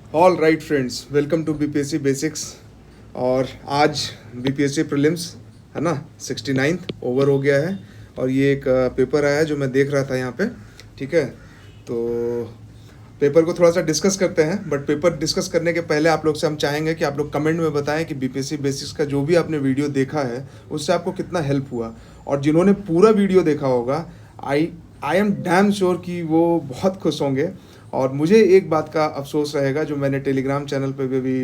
All right friends, welcome to BPSC basics. और आज BPSC prelims है ना, 69th ओवर हो गया है। और ये एक पेपर आया है जो मैं देख रहा था यहाँ पे। ठीक है, तो पेपर को थोड़ा सा डिस्कस करते हैं। बट पेपर डिस्कस करने के पहले आप लोग से हम चाहेंगे कि आप लोग कमेंट में बताएं कि बीपीएससी बेसिक्स का जो भी आपने वीडियो देखा है उससे आपको कितना हेल्प हुआ। और जिन्होंने पूरा वीडियो देखा होगा, आई आई एम डैम श्योर कि वो बहुत खुश होंगे। और मुझे एक बात का अफसोस रहेगा, जो मैंने टेलीग्राम चैनल पे भी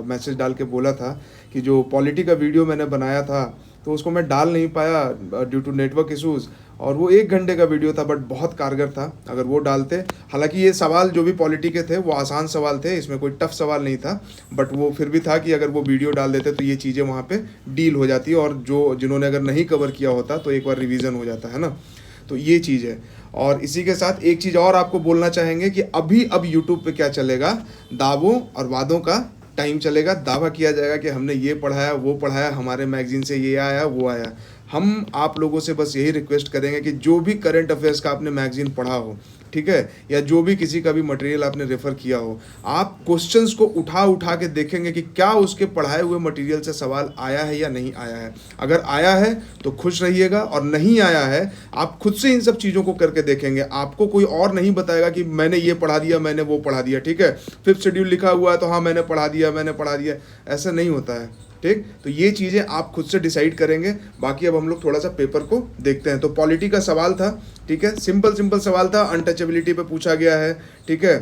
मैसेज डाल के बोला था कि जो पॉलिटी का वीडियो मैंने बनाया था तो उसको मैं डाल नहीं पाया ड्यू टू नेटवर्क इशूज़। और वो 1 घंटे का वीडियो था बट बहुत कारगर था। अगर वो डालते, हालांकि ये सवाल जो भी पॉलिटी के थे वो आसान सवाल थे, इसमें कोई टफ सवाल नहीं था, बट वो फिर भी था कि अगर वो वीडियो डाल देते तो ये चीज़ें वहाँ पे डील हो जाती। और जो जिन्होंने अगर नहीं कवर किया होता तो एक बार रिवीजन हो जाता है ना। तो ये चीज़ है। और इसी के साथ एक चीज़ और आपको बोलना चाहेंगे कि अभी अब यूट्यूब पे क्या चलेगा, दावों और वादों का टाइम चलेगा। दावा किया जाएगा कि हमने ये पढ़ाया, वो पढ़ाया, हमारे मैगजीन से ये आया, वो आया। हम आप लोगों से बस यही रिक्वेस्ट करेंगे कि जो भी करंट अफेयर्स का आपने मैगजीन पढ़ा हो, ठीक है, या जो भी किसी का भी मटेरियल आपने रेफ़र किया हो, आप क्वेश्चंस को उठा उठा के देखेंगे कि क्या उसके पढ़ाए हुए मटेरियल से सवाल आया है या नहीं आया है। अगर आया है तो खुश रहिएगा, और नहीं आया है आप खुद से इन सब चीज़ों को करके देखेंगे। आपको कोई और नहीं बताएगा कि मैंने ये पढ़ा दिया, मैंने वो पढ़ा दिया। ठीक है, 5th शेड्यूल लिखा हुआ है तो हाँ मैंने पढ़ा दिया, मैंने पढ़ा दिया, ऐसा नहीं होता है। ठीक, तो ये चीज़ें आप खुद से डिसाइड करेंगे। बाकी अब हम लोग थोड़ा सा पेपर को देखते हैं। तो पॉलिटी का सवाल था, ठीक है, सिंपल सिंपल सवाल था, अनटचेबिलिटी पे पूछा गया है। ठीक है,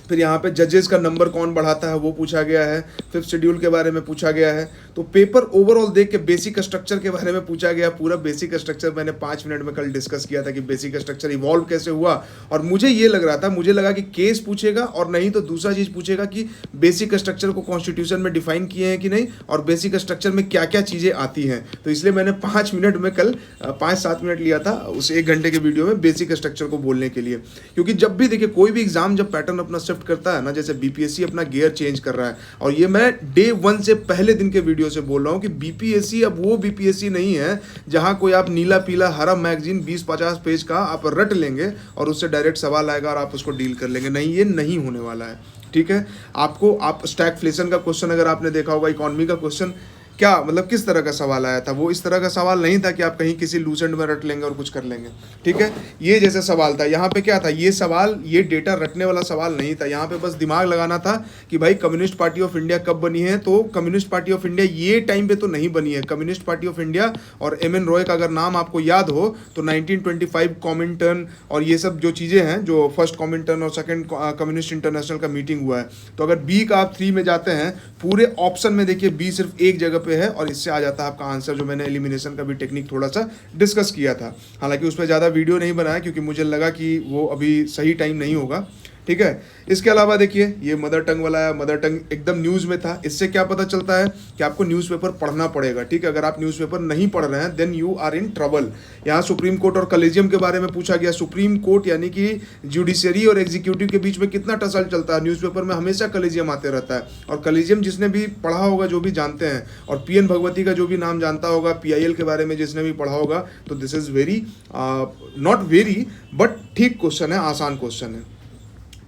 फिर यहाँ पे जजेस का नंबर कौन बढ़ाता है वो पूछा गया है, 5th शेड्यूल के बारे में पूछा गया है। तो पेपर ओवरऑल देख के बेसिक स्ट्रक्चर के बारे में पूछा गया। पूरा बेसिक स्ट्रक्चर मैंने 5 मिनट में कल डिस्कस किया था कि बेसिक स्ट्रक्चर इवॉल्व कैसे हुआ। और मुझे ये लग रहा था, मुझे लगा कि केस पूछेगा, और नहीं तो दूसरा चीज़ पूछेगा कि बेसिक स्ट्रक्चर को कॉन्स्टिट्यूशन में डिफाइन किए हैं कि नहीं, और बेसिक स्ट्रक्चर में क्या क्या चीज़ें आती हैं। तो इसलिए मैंने 5 मिनट में कल 5-7 मिनट लिया था उस 1 घंटे के वीडियो में बेसिक स्ट्रक्चर को बोलने के लिए। क्योंकि जब भी देखिए कोई भी एग्जाम जब पैटर्न अपना शिफ्ट करता है ना, जैसे बीपीएससी अपना गियर चेंज कर रहा है, और ये मैं डे 1 से पहले दिन के वीडियो से बोल रहा हूं कि बीपीएससी अब वो बीपीएससी नहीं है जहां कोई आप नीला पीला हरा मैगजीन 20-50 पेज का आप रट लेंगे और उससे डायरेक्ट सवाल आएगा और आप उसको डील कर लेंगे। नहीं, ये नहीं होने वाला है। ठीक है, आपको आप स्टैगफ्लेशन का क्वेश्चन अगर आपने देखा होगा, इकोनॉमी का क्वेश्चन क्या मतलब किस तरह का सवाल आया था, वो इस तरह का सवाल नहीं था कि आप कहीं किसी लूसेंट में रट लेंगे और कुछ कर लेंगे। ठीक है, ये जैसे सवाल था, यहाँ पे क्या था, ये सवाल, ये डेटा रटने वाला सवाल नहीं था। यहाँ पे बस दिमाग लगाना था कि भाई कम्युनिस्ट पार्टी ऑफ इंडिया कब बनी है। तो कम्युनिस्ट पार्टी ऑफ इंडिया ये टाइम पे तो नहीं बनी है। कम्युनिस्ट पार्टी ऑफ इंडिया और एम एन रॉय का अगर नाम आपको याद हो तो 1925 कॉमिंटन और ये सब जो चीज़ें हैं, जो फर्स्ट कॉमिंटन और सेकेंड कम्युनिस्ट इंटरनेशनल का मीटिंग हुआ है। तो अगर बी का आप 3 में जाते हैं, पूरे ऑप्शन में देखिए बी सिर्फ एक जगह पे है और इससे आ जाता है आपका आंसर, जो मैंने एलिमिनेशन का भी टेक्निक थोड़ा सा डिस्कस किया था। हालांकि उस पर ज़्यादा वीडियो नहीं बनाया क्योंकि मुझे लगा कि वो अभी सही टाइम नहीं होगा। ठीक है, इसके अलावा देखिए ये मदर टंग वाला है, मदर टंग एकदम न्यूज़ में था। इससे क्या पता चलता है कि आपको न्यूज़पेपर पढ़ना पड़ेगा। ठीक है, अगर आप न्यूज़पेपर नहीं पढ़ रहे हैं then you are in trouble. यहाँ सुप्रीम कोर्ट और कलेजियम के बारे में पूछा गया। सुप्रीम कोर्ट यानी कि जुडिशरी और एग्जीक्यूटिव के बीच में कितना टसल चलता है, न्यूज़पेपर में हमेशा कलेजियम आते रहता है। और कलेजियम जिसने भी पढ़ा होगा, जो भी जानते हैं, और पीएन भगवती का जो भी नाम जानता होगा, पीआईएल के बारे में जिसने भी पढ़ा होगा, तो this is very not very but ठीक क्वेश्चन है, आसान क्वेश्चन है।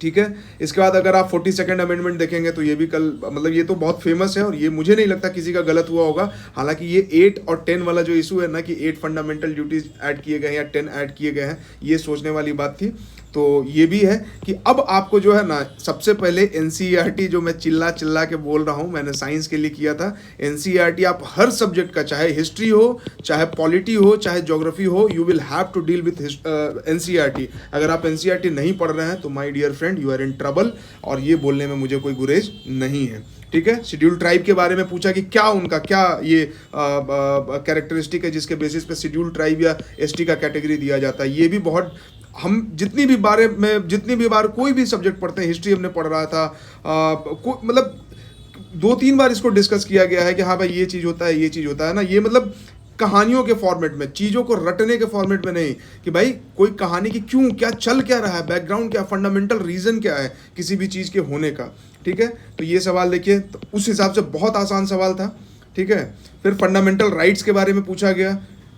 ठीक है, इसके बाद अगर आप 42nd अमेंडमेंट देखेंगे तो ये भी कल मतलब ये तो बहुत फेमस है और ये मुझे नहीं लगता किसी का गलत हुआ होगा। हालांकि ये 8 और 10 वाला जो इशू है ना कि 8 फंडामेंटल ड्यूटीज ऐड किए गए हैं या 10 ऐड किए गए हैं, ये सोचने वाली बात थी। तो ये भी है कि अब आपको जो है ना, सबसे पहले एनसीईआरटी जो मैं चिल्ला चिल्ला के बोल रहा हूँ, मैंने साइंस के लिए किया था। एनसीईआरटी आप हर सब्जेक्ट का, चाहे हिस्ट्री हो, चाहे पॉलिटी हो, चाहे ज्योग्राफी हो, you will have to deal with NCERT. अगर आप एनसीईआरटी नहीं पढ़ रहे हैं तो my dear friend you are in trouble, और ये बोलने में मुझे कोई गुरेज नहीं है। ठीक है, शेड्यूल ट्राइब के बारे में पूछा कि क्या उनका क्या ये कैरेक्टरिस्टिक है जिसके बेसिस पे शेड्यूल ट्राइब या एसटी का कैटेगरी दिया जाता है। ये भी बहुत, हम जितनी भी बार कोई भी सब्जेक्ट पढ़ते हैं, हिस्ट्री हमने पढ़ रहा था, मतलब 2-3 बार इसको डिस्कस किया गया है कि हाँ भाई ये चीज़ होता है, ये चीज़ होता है ना। ये मतलब कहानियों के फॉर्मेट में, चीज़ों को रटने के फॉर्मेट में नहीं कि भाई कोई कहानी की क्यों, क्या चल क्या रहा है, बैकग्राउंड क्या, फंडामेंटल रीज़न क्या है किसी भी चीज़ के होने का। ठीक है, तो ये सवाल देखिए, तो उस हिसाब से बहुत आसान सवाल था। ठीक है, फिर फंडामेंटल राइट्स के बारे में पूछा गया।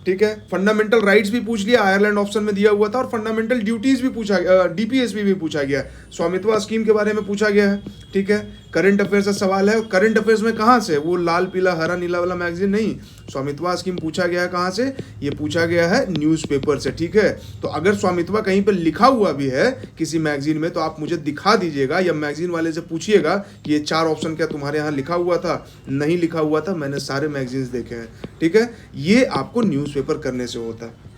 ठीक है। फंडामेंटल राइट्स भी पूछ लिया, आयरलैंड ऑप्शन में दिया हुआ था, और फंडामेंटल ड्यूटीज भी पूछा, डीपीएसपी भी पूछा गया, स्वामित्व स्कीम के बारे में पूछा गया है, ठीक है। करंट अफेयर्स का सवाल है, करंट अफेयर्स में कहाँ से, वो लाल पीला हरा नीला वाला मैगजीन नहीं, स्वामित्व स्कीम पूछा गया है कहाँ से, ये पूछा गया है न्यूज़पेपर से, ठीक है। तो अगर स्वामित्व कहीं पर लिखा हुआ भी है किसी मैगजीन में तो आप मुझे दिखा दीजिएगा, या मैगजीन वाले से पूछिएगा कि ये 4 ऑप्शन क्या तुम्हारे यहाँ लिखा हुआ था, नहीं लिखा हुआ था, मैंने सारे मैगजीन्स देखे हैं, ठीक है। ये आपको न्यूज़पेपर करने से होता है।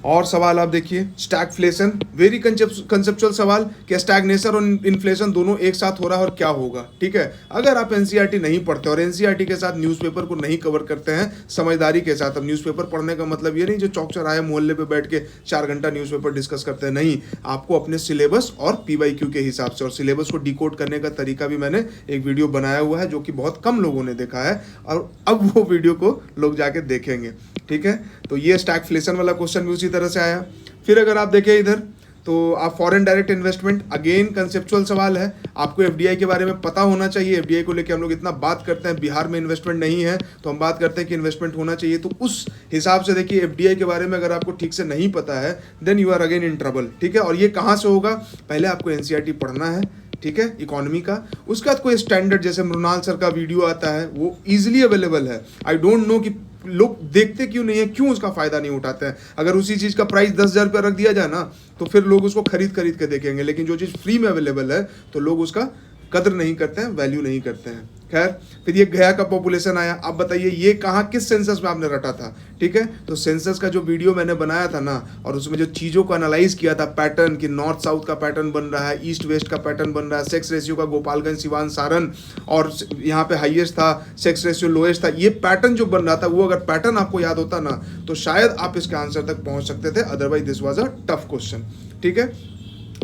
और सवाल आप देखिए, स्टैगफ्लेशन, वेरी कंसेप्चुअल सवाल, क्या स्टैग्नेशन और इन्फ्लेशन दोनों एक साथ हो रहा है और क्या होगा, ठीक है। अगर आप एनसीईआरटी नहीं पढ़ते और एनसीईआरटी के साथ न्यूज़पेपर को नहीं कवर करते हैं समझदारी के साथ, अब न्यूज़पेपर पढ़ने का मतलब ये नहीं जो चौक चौराहे मोहल्ले पे बैठ के 4 घंटा न्यूज़पेपर डिस्कस करते हैं, नहीं, आपको अपने सिलेबस और पीवाईक्यू के हिसाब से, और सिलेबस को डिकोड करने का तरीका भी मैंने एक वीडियो बनाया हुआ है जो कि बहुत कम लोगों ने देखा है, और अब वो वीडियो को लोग जाके देखेंगे, ठीक है। तो ये स्टैगफ्लेशन वाला क्वेश्चन भी उसी तरह से आया। फिर अगर आप देखें इधर तो आप foreign direct investment, again conceptual सवाल है, आपको एफडीआई के बारे में पता होना चाहिए। एफडीआई को लेकर हम लोग इतना बात करते हैं, बिहार में इन्वेस्टमेंट नहीं है तो हम बात करते हैं कि इन्वेस्टमेंट होना चाहिए, तो उस हिसाब से देखिए एफडीआई के बारे में अगर आपको ठीक से नहीं पता है then you are again in trouble, ठीक है। और ये कहाँ से होगा, पहले आपको एनसीईआरटी पढ़ना है, ठीक है, इकोनॉमी का। उसके बाद कोई स्टैंडर्ड जैसे मृणाल सर का वीडियो आता है वो इजीली अवेलेबल है। आई डोंट नो कि लोग देखते क्यों नहीं है, क्यों उसका फायदा नहीं उठाते हैं। अगर उसी चीज का प्राइस 10,000 रुपया रख दिया जाए ना तो फिर लोग उसको खरीद के देखेंगे, लेकिन जो चीज फ्री में अवेलेबल है तो लोग उसका कदर नहीं करते हैं, वैल्यू नहीं करते हैं। खैर, फिर ये गया का पॉपुलेशन आया। अब बताइए ये कहाँ किस सेंसस में आपने रटा था, ठीक है। तो सेंसस का जो वीडियो मैंने बनाया था ना, और उसमें जो चीज़ों को एनालाइज किया था, पैटर्न कि नॉर्थ साउथ का पैटर्न बन रहा है, ईस्ट वेस्ट का पैटर्न बन रहा है, सेक्स रेशियो का गोपालगंज सिवान सारण, और यहाँ पे हाईएस्ट था, सेक्स रेशियो लोएस्ट था, ये पैटर्न जो बन रहा था, वो अगर पैटर्न आपको याद होता ना तो शायद आप इसके आंसर तक पहुँच सकते थे, otherwise this was a tough question, ठीक है।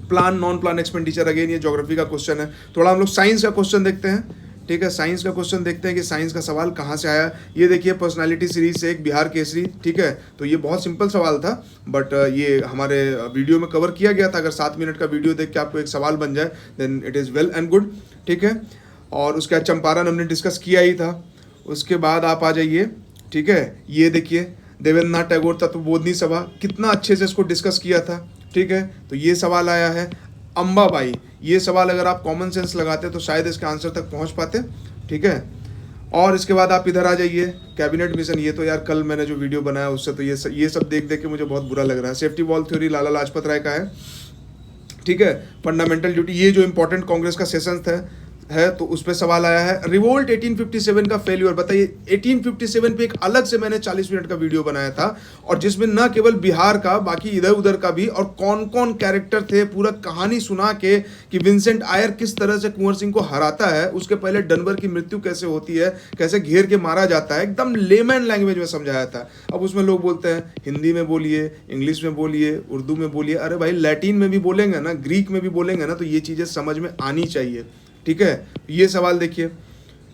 Plan non plan expenditure, again ये ज्योग्राफी का क्वेश्चन है। थोड़ा हम लोग साइंस का क्वेश्चन देखते हैं, ठीक है। साइंस का क्वेश्चन देखते हैं कि साइंस का सवाल कहाँ से आया। ये देखिए पर्सनालिटी सीरीज से एक बिहार केसरी, ठीक है। तो ये बहुत सिंपल सवाल था, बट ये हमारे वीडियो में कवर किया गया था। अगर 7 मिनट का वीडियो देख के आपको एक सवाल बन जाए then it is well and good, ठीक है। और उसके बाद चंपारण हमने डिस्कस किया ही था। उसके बाद आप आ जाइए, ठीक है, ये देखिए देवेंद्रनाथ टैगोर तत्वबोधनी सभा, कितना अच्छे से इसको डिस्कस किया था, ठीक है। तो ये सवाल आया है। अंबाबाई, ये सवाल अगर आप कॉमन सेंस लगाते तो शायद इसके आंसर तक पहुंच पाते, ठीक है। और इसके बाद आप इधर आ जाइए, कैबिनेट मिशन, ये तो यार कल मैंने जो वीडियो बनाया उससे तो ये सब देख के मुझे बहुत बुरा लग रहा है। Safety wall theory Lala Lajpat Rai का है, ठीक है। फंडामेंटल ड्यूटी, ये जो इंपॉर्टेंट कांग्रेस का सेशन है तो उस पर सवाल आया है। रिवोल्ट 1857 का फेल्यूर, बताइए 1857 पे एक अलग से मैंने 40 मिनट का वीडियो बनाया था, और जिसमें न केवल बिहार का बाकी इधर उधर का भी, और कौन कौन कैरेक्टर थे, पूरा कहानी सुना के कि विंसेंट आयर किस तरह से कुंवर सिंह को हराता है, उसके पहले डनबर की मृत्यु कैसे होती है, कैसे घेर के मारा जाता है, एकदम लेमैन लैंग्वेज में समझाया था। अब उसमें लोग बोलते हैं हिंदी में बोलिए, इंग्लिश में बोलिए, उर्दू में बोलिए। अरे भाई लैटिन में भी बोलेंगे ना, ग्रीक में भी बोलेंगे ना, तो ये चीज़ें समझ में आनी चाहिए, ठीक है। ये सवाल देखिए,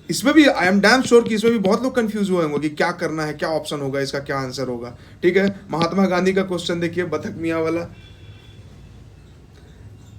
इसमें भी आई एम डैम श्योर कि इसमें भी बहुत लोग कंफ्यूज हुए होंगे कि क्या करना है, क्या ऑप्शन होगा, इसका क्या आंसर होगा, ठीक है। महात्मा गांधी का क्वेश्चन देखिए, बतख मियाँ वाला,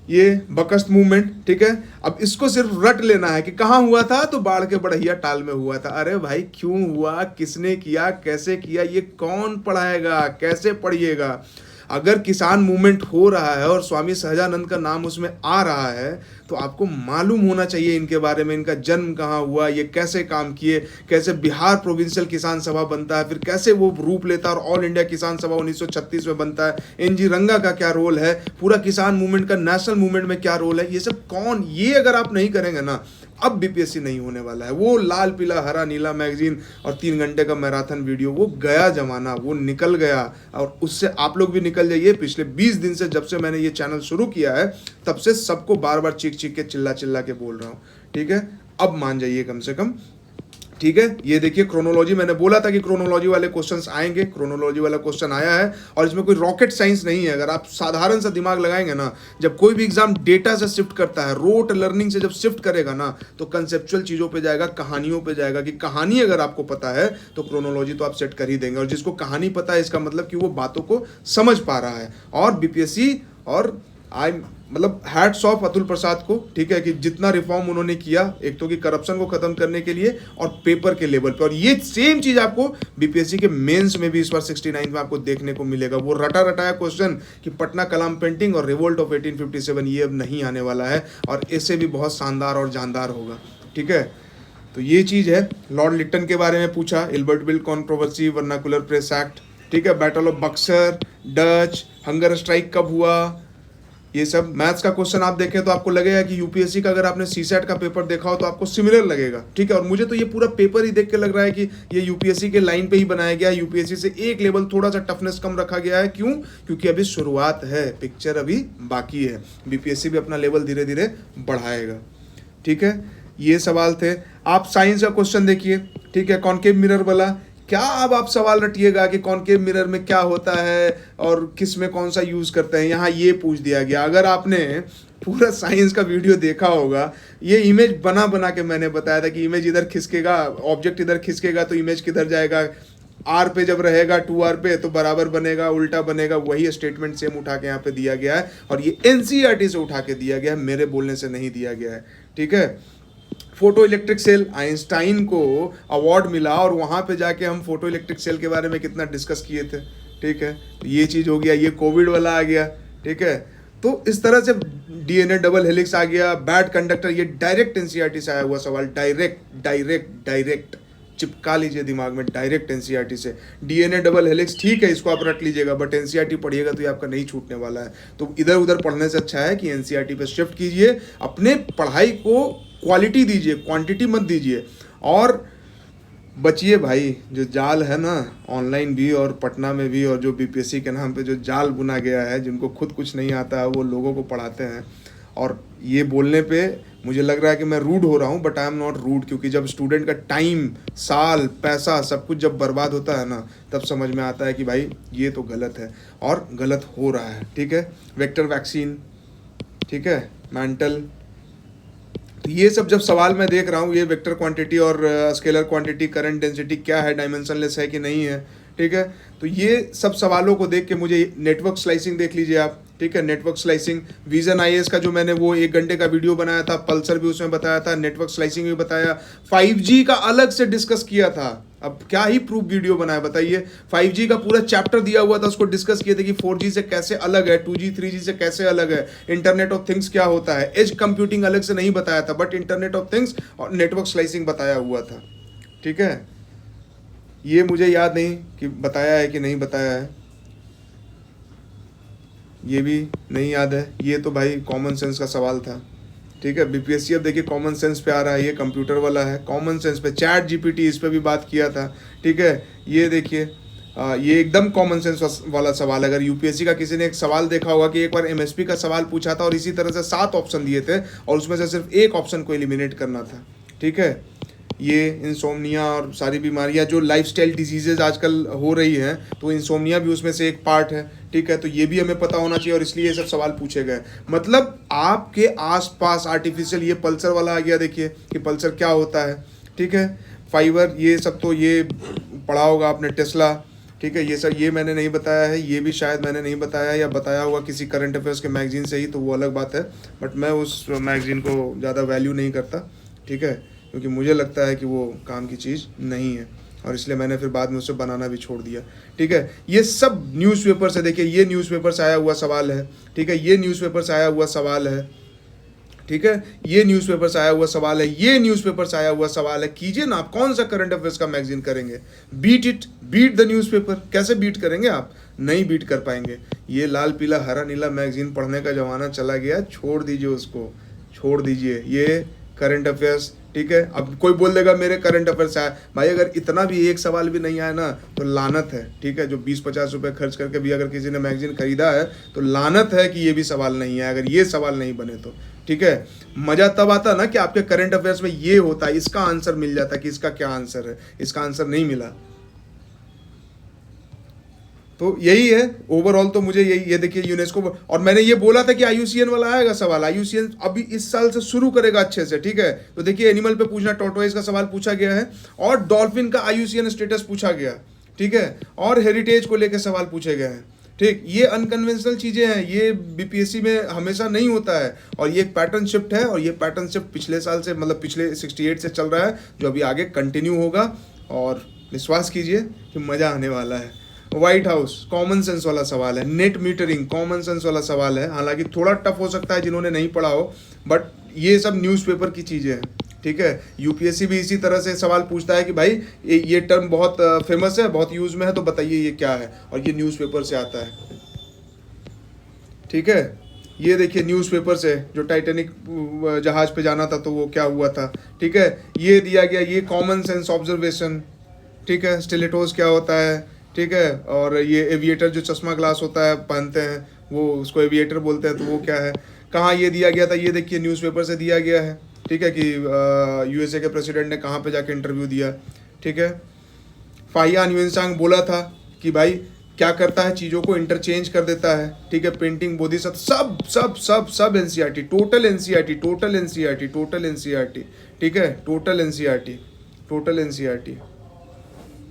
ये बकस्ट मूवमेंट, ठीक है। अब इसको सिर्फ रट लेना है कि कहाँ हुआ था, तो बाढ़ के बढ़िया टाल में हुआ था। अरे भाई क्यों हुआ, किसने किया, कैसे किया, ये कौन पढ़ाएगा, कैसे पढ़िएगा। अगर किसान मूवमेंट हो रहा है और स्वामी सहजानंद का नाम उसमें आ रहा है तो आपको मालूम होना चाहिए इनके बारे में, इनका जन्म कहाँ हुआ, ये कैसे काम किए, कैसे बिहार प्रोविंशियल किसान सभा बनता है, फिर कैसे वो रूप लेता है और ऑल इंडिया किसान सभा 1936 में बनता है, एनजी रंगा का क्या रोल है, पूरा किसान मूवमेंट का नेशनल मूवमेंट में क्या रोल है, ये सब कौन, ये अगर आप नहीं करेंगे ना अब बीपीएससी नहीं होने वाला है। वो लाल पीला हरा नीला मैगजीन और 3 घंटे का मैराथन वीडियो, वो गया जमाना, वो निकल गया, और उससे आप लोग भी निकल जाइए। पिछले 20 दिन से जब से मैंने ये चैनल शुरू किया है तब से सबको बार बार चीख के चिल्ला के बोल रहा हूँ, ठीक है। अब मान जाइए कम से कम, ठीक है। ये देखिए क्रोनोलॉजी, मैंने बोला था कि क्रोनोलॉजी वाले क्वेश्चंस आएंगे, क्रोनोलॉजी वाला क्वेश्चन आया है, और इसमें कोई रॉकेट साइंस नहीं है। अगर आप साधारण सा दिमाग लगाएंगे ना, जब कोई भी एग्जाम डेटा से शिफ्ट करता है, रोट लर्निंग से जब शिफ्ट करेगा ना, तो कंसेप्चुअल चीज़ों पे जाएगा, कहानियों पे जाएगा, कि कहानी अगर आपको पता है तो क्रोनोलॉजी तो आप सेट कर ही देंगे। और जिसको कहानी पता है इसका मतलब कि वो बातों को समझ पा रहा है। और बीपीएससी और आई मतलब हैट्स ऑफ अतुल प्रसाद को, ठीक है, कि जितना रिफॉर्म उन्होंने किया, एक तो कि करप्शन को खत्म करने के लिए और पेपर के लेवल पे। और ये सेम चीज आपको बीपीएससी के मेंस में भी इस बार 69 में आपको देखने को मिलेगा। वो रटा रटाया क्वेश्चन कि पटना कलाम पेंटिंग और रिवोल्ट ऑफ 1857 ये अब नहीं आने वाला है, और इससे भी बहुत शानदार और जानदार होगा, ठीक है। तो ये चीज है। लॉर्ड लिट्टन के बारे में पूछा, Ilbert bill controversy, vernacular press act, ठीक है, battle of Buxar, Dutch, hunger strike कब हुआ, ये सब। मैथ्स का क्वेश्चन आप देखें तो आपको लगेगा कि यूपीएससी का, अगर आपने सीसेट का पेपर देखा हो तो आपको सिमिलर लगेगा, ठीक है। और मुझे तो ये पूरा पेपर ही देख के लग रहा है कि ये यूपीएससी के लाइन पे ही बनाया गया है, यूपीएससी से एक लेवल थोड़ा सा टफनेस कम रखा गया है। क्यों? क्योंकि अभी शुरुआत है, पिक्चर अभी बाकी है, बीपीएससी भी अपना लेवल धीरे धीरे बढ़ाएगा, ठीक है। ये सवाल थे। आप साइंस का क्वेश्चन देखिए, ठीक है, कॉनकेव मिरर वाला। क्या अब आप सवाल रटिएगा कि कॉनकेव मिरर में क्या होता है और किस में कौन सा यूज करते हैं, यहाँ ये पूछ दिया गया। अगर आपने पूरा साइंस का वीडियो देखा होगा, ये इमेज बना बना के मैंने बताया था कि इमेज इधर खिसकेगा, ऑब्जेक्ट इधर खिसकेगा तो इमेज किधर जाएगा, आर पे जब रहेगा 2R पे तो बराबर बनेगा, उल्टा बनेगा। वही स्टेटमेंट सेम उठा के यहाँ पे दिया गया है, और ये एनसीईआरटी से उठा के दिया गया है, मेरे बोलने से नहीं दिया गया है, ठीक है। फोटो इलेक्ट्रिक सेल, आइंस्टाइन को अवार्ड मिला, और वहाँ पे जाके हम फोटो इलेक्ट्रिक सेल के बारे में कितना डिस्कस किए थे, ठीक है। तो ये चीज़ हो गया। ये कोविड वाला आ गया, ठीक है। तो इस तरह से डीएनए डबल हेलिक्स आ गया, बैड कंडक्टर, ये डायरेक्ट एनसीईआरटी से आया हुआ सवाल, डायरेक्ट चिपका लीजिए दिमाग में, डायरेक्ट एनसीईआरटी से। डीएनए डबल हेलिक्स ठीक है, इसको आप रट लीजिएगा, बट एनसीईआरटी पढ़िएगा तो ये आपका नहीं छूटने वाला है। तो इधर उधर पढ़ने से अच्छा है कि एनसीईआरटी पे शिफ्ट कीजिए, अपने पढ़ाई को क्वालिटी दीजिए, क्वांटिटी मत दीजिए, और बचिए भाई। जो जाल है ना ऑनलाइन भी और पटना में भी, और जो बीपीएससी के नाम पे जो जाल बुना गया है, जिनको खुद कुछ नहीं आता है वो लोगों को पढ़ाते हैं। और ये बोलने पे मुझे लग रहा है कि मैं रूड हो रहा हूँ, but I am not rude, क्योंकि जब स्टूडेंट का टाइम, साल, पैसा सब कुछ जब बर्बाद होता है ना, तब समझ में आता है कि भाई ये तो गलत है, और गलत हो रहा है, ठीक है। वेक्टर वैक्सीन, ठीक है, मेंटल, तो ये सब जब सवाल मैं देख रहा हूँ, ये वेक्टर क्वांटिटी और स्केलर क्वांटिटी, करंट डेंसिटी क्या है, डायमेंशनलेस है कि नहीं है, ठीक है। तो ये सब सवालों को देख के मुझे नेटवर्क स्लाइसिंग देख लीजिए आप, ठीक है। नेटवर्क स्लाइसिंग, विजन आईएएस का जो मैंने वो 1 घंटे का वीडियो बनाया था, पल्सर भी उसमें बताया था, नेटवर्क स्लाइसिंग भी बताया, 5G का अलग से डिस्कस किया था। अब क्या ही प्रूफ वीडियो बनाया बताइए। 5G का पूरा चैप्टर दिया हुआ था, उसको डिस्कस किए थे कि 4G से कैसे अलग है, 2G 3G से कैसे अलग है, इंटरनेट ऑफ थिंग्स क्या होता है। एज कंप्यूटिंग अलग से नहीं बताया था, बट इंटरनेट ऑफ थिंग्स और नेटवर्क स्लाइसिंग बताया हुआ था, ठीक है। ये मुझे याद नहीं कि बताया है कि नहीं बताया है, ये भी नहीं याद है। ये तो भाई कॉमन सेंस का सवाल था, ठीक है। बीपीएससी अब देखिए कॉमन सेंस पे आ रहा है, ये कंप्यूटर वाला है, कॉमन सेंस पे चैट जीपीटी, इस पे भी बात किया था, ठीक है। ये देखिए ये एकदम कॉमन सेंस वाला सवाल है। अगर यूपीएससी का किसी ने एक सवाल देखा होगा कि एक बार एमएसपी का सवाल पूछा था और इसी तरह से 7 ऑप्शन दिए थे और उसमें से सिर्फ एक ऑप्शन को एलिमिनेट करना था, ठीक है। ये इंसोम्निया और सारी बीमारियां जो लाइफस्टाइल डिजीजेज आजकल हो रही हैं, तो इंसोम्निया भी उसमें से एक पार्ट है, ठीक है। तो ये भी हमें पता होना चाहिए, और इसलिए ये सब सवाल पूछे गए। मतलब आपके आसपास आर्टिफिशियल, ये पल्सर वाला आ गया, देखिए कि पल्सर क्या होता है, ठीक है। फाइबर, ये सब तो ये पढ़ा होगा आपने, टेस्ला, ठीक है। ये सब ये मैंने नहीं बताया है, ये भी शायद मैंने नहीं बताया या बताया हुआ किसी करंट अफेयर्स के मैगजीन से ही, तो वो अलग बात है, बट मैं उस मैगजीन को ज़्यादा वैल्यू नहीं करता, ठीक है, क्योंकि मुझे लगता है कि वो काम की चीज़ नहीं है, और इसलिए मैंने फिर बाद में उसे बनाना भी छोड़ दिया, ठीक है। ये सब न्यूज़पेपर से देखिए, ये न्यूज़पेपर से आया हुआ सवाल है, ठीक है। ये न्यूज़पेपर से आया हुआ सवाल है, ठीक है। ये न्यूज़पेपर से आया हुआ सवाल है, ये न्यूज़पेपर से आया हुआ सवाल है। कीजिए ना, आप कौन सा करंट अफेयर्स का मैगजीन करेंगे? Beat the newspaper. कैसे बीट करेंगे आप? नहीं बीट कर पाएंगे। ये लाल पीला हरा नीला मैगजीन पढ़ने का ज़माना चला गया, छोड़ दीजिए उसको, छोड़ दीजिए। ये करंट अफेयर्स, ठीक है। अब कोई बोल देगा मेरे करंट अफेयर्स आया, भाई अगर इतना भी एक सवाल भी नहीं आया ना तो लानत है, ठीक है। जो 20-50 रुपए खर्च करके भी अगर किसी ने मैगजीन खरीदा है तो लानत है कि ये भी सवाल नहीं है, अगर ये सवाल नहीं बने तो, ठीक है। मजा तब आता ना कि आपके करंट अफेयर्स में ये होता है, इसका आंसर मिल जाता है कि इसका क्या आंसर है, इसका आंसर नहीं मिला। तो यही है ओवरऑल। तो मुझे ये देखिए यूनेस्को, और मैंने ये बोला था कि आईयूसीएन वाला आएगा सवाल, आईयूसीएन अभी इस साल से शुरू करेगा अच्छे से, ठीक है। तो देखिए एनिमल पे पूछना, टॉर्टोइज का सवाल पूछा गया है, और डॉल्फिन का आईयूसीएन स्टेटस पूछा गया, ठीक है, और हेरिटेज को लेकर सवाल पूछे गए हैं, ठीक, ये अनकन्वेंशनल चीज़ें हैं, ये बीपीएससी में हमेशा नहीं होता है, और ये एक पैटर्न शिफ्ट है, और ये पैटर्न शिफ्ट पिछले साल से मतलब पिछले 68 से चल रहा है, जो अभी आगे कंटिन्यू होगा, और विश्वास कीजिए कि मज़ा आने वाला है। व्हाइट हाउस कॉमन सेंस वाला सवाल है, नेट मीटरिंग कॉमन सेंस वाला सवाल है, हालांकि थोड़ा टफ हो सकता है जिन्होंने नहीं पढ़ा हो, बट ये सब न्यूज़पेपर की चीज़ें हैं। ठीक है, यूपीएससी भी इसी तरह से सवाल पूछता है कि भाई ये टर्म बहुत फेमस है, बहुत यूज में है, तो बताइए ये क्या है, और ये न्यूज़पेपर से आता है। ठीक है, ये देखिए न्यूज़पेपर से, जो टाइटैनिक जहाज पे जाना था तो वो क्या हुआ था। ठीक है, ये दिया गया, ये कॉमन सेंस ऑब्जर्वेशन। ठीक है, स्टिलेटोस क्या होता है। ठीक है, और ये एविएटर जो चश्मा ग्लास होता है पहनते हैं, वो उसको एविएटर बोलते हैं, तो वो क्या है, कहाँ ये दिया गया था, ये देखिए न्यूज़पेपर से दिया गया है। ठीक है, कि यूएसए के प्रेसिडेंट ने कहाँ पे जाके इंटरव्यू दिया। ठीक है, फाहिया न्यूएंसांग बोला था कि भाई क्या करता है, चीज़ों को इंटरचेंज कर देता है। ठीक है, पेंटिंग बोधिसत्व, सब सब सब सब NCERT, total NCERT, total NCERT, total NCERT. ठीक है, टोटल एनसीईआरटी, टोटल एनसीईआरटी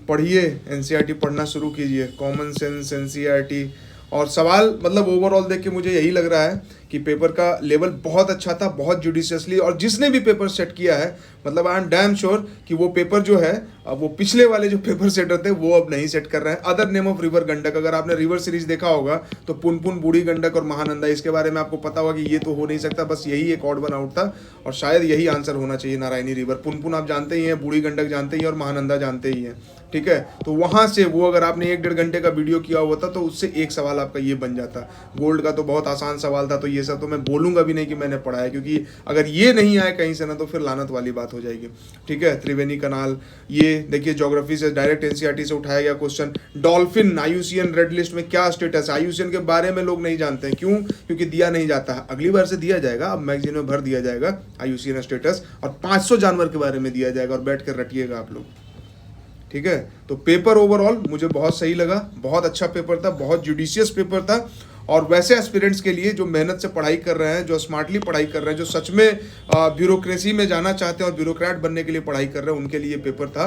पढ़िए, एनसीईआरटी पढ़ना शुरू कीजिए, कॉमन सेंस एनसीईआरटी। और सवाल मतलब ओवरऑल देख के मुझे यही लग रहा है कि पेपर का लेवल बहुत अच्छा था, बहुत जुडिशियसली, और जिसने भी पेपर सेट किया है, मतलब आई एम डैम श्योर कि वो पेपर जो है, वो पिछले वाले जो पेपर सेटर थे वो अब नहीं सेट कर रहे हैं। Other name of river Gandak, अगर आपने रिवर सीरीज देखा होगा तो पुनपुन, बूढ़ी गंडक और महानंदा, इसके बारे में आपको पता होगा कि ये तो हो नहीं सकता, बस यही एक ऑड वन आउट था, और शायद यही आंसर होना चाहिए, नारायणी रिवर। पुनपुन आप जानते ही हैं, बूढ़ी गंडक जानते ही हैं, और महानंदा जानते ही हैं। ठीक है, तो वहाँ से वो अगर आपने 1-1.5 घंटे का वीडियो किया हुआ था तो उससे एक सवाल आपका ये बन जाता। गोल्ड का तो बहुत आसान सवाल था, तो ये सब तो मैं बोलूँगा भी नहीं कि मैंने पढ़ा है, क्योंकि अगर ये नहीं आए कहीं से ना तो फिर लानत वाली बात हो जाएगी। ठीक है, त्रिवेणी कनाल, ये देखिए ज्योग्राफी से डायरेक्ट एनसीईआरटी से उठाया गया question. Dolphin IUCN red list में क्या स्टेटस है, आईयूसीएन के बारे में लोग नहीं जानते हैं, क्यों, क्योंकि दिया नहीं जाता है। अगली बार से दिया जाएगा, अब मैगजीन में भर दिया जाएगा आईयूसीएन स्टेटस, और 500 जानवर के बारे में दिया जाएगा, और बैठ कर रटिएगा आप लोग। ठीक है, तो पेपर ओवरऑल मुझे बहुत सही लगा, बहुत अच्छा पेपर था, बहुत जुडिशियस पेपर था, और वैसे एस्पिरेंट्स के लिए जो मेहनत से पढ़ाई कर रहे हैं, जो स्मार्टली पढ़ाई कर रहे हैं, जो सच में ब्यूरोक्रेसी में जाना चाहते हैं और ब्यूरोक्रेट बनने के लिए पढ़ाई कर रहे हैं, उनके लिए पेपर था।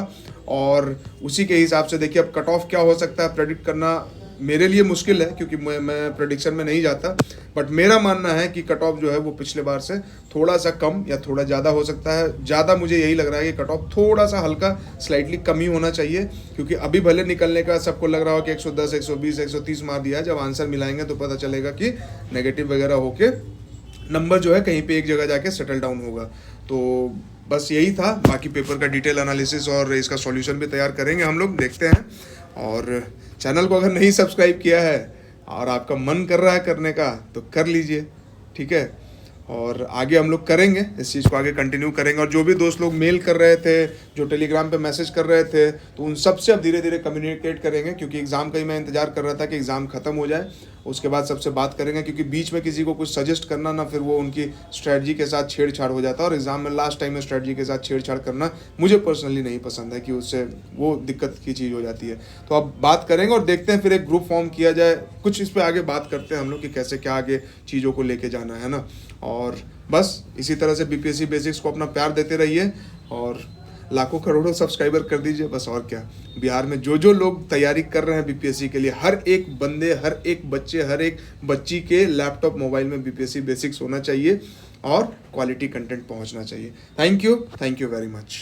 और उसी के हिसाब से देखिए अब कट ऑफ क्या हो सकता है, प्रेडिक्ट करना मेरे लिए मुश्किल है, क्योंकि मैं प्रेडिक्शन में नहीं जाता, बट मेरा मानना है कि कट ऑफ जो है वो पिछले बार से थोड़ा सा कम या थोड़ा ज़्यादा हो सकता है। ज़्यादा मुझे यही लग रहा है कि कट ऑफ थोड़ा सा हल्का स्लाइटली कम ही होना चाहिए, क्योंकि अभी भले निकलने का सबको लग रहा हो कि 110, 120, 130 मार दिया है, जब आंसर मिलाएंगे तो पता चलेगा कि नेगेटिव वगैरह होके नंबर जो है कहीं पे एक जगह जाके सेटल डाउन होगा। तो बस यही था, बाकी पेपर का डिटेल एनालिसिस और इसका सॉल्यूशन भी तैयार करेंगे हम लोग, देखते हैं। और चैनल को अगर नहीं सब्सक्राइब किया है और आपका मन कर रहा है करने का तो कर लीजिए। ठीक है, और आगे हम लोग करेंगे, इस चीज़ को आगे कंटिन्यू करेंगे। और जो भी दोस्त लोग मेल कर रहे थे, जो टेलीग्राम पे मैसेज कर रहे थे, तो उन सब से अब धीरे धीरे कम्युनिकेट करेंगे, क्योंकि एग्ज़ाम का ही मैं इंतजार कर रहा था कि एग्ज़ाम ख़त्म हो जाए, उसके बाद सबसे बात करेंगे, क्योंकि बीच में किसी को कुछ सजेस्ट करना ना, फिर वो उनकी स्ट्रेटजी के साथ छेड़छाड़ हो जाता है, और एग्ज़ाम में लास्ट टाइम में स्ट्रेटजी के साथ छेड़छाड़ करना मुझे पर्सनली नहीं पसंद है, कि उससे वो दिक्कत की चीज़ हो जाती है। तो अब बात करेंगे और देखते हैं, फिर एक ग्रुप फॉर्म किया जाए, कुछ इस पर आगे बात करते हैं हम लोग कि कैसे क्या आगे चीज़ों को लेके जाना है ना। और बस इसी तरह से बीपीएससी बेसिक्स को अपना प्यार देते रहिए, और लाखों करोड़ों सब्सक्राइबर कर दीजिए, बस और क्या। बिहार में जो जो लोग तैयारी कर रहे हैं बीपीएससी के लिए, हर एक बंदे, हर एक बच्चे, हर एक बच्ची के लैपटॉप मोबाइल में बीपीएससी बेसिक्स होना चाहिए, और क्वालिटी कंटेंट पहुंचना चाहिए। Thank you very much.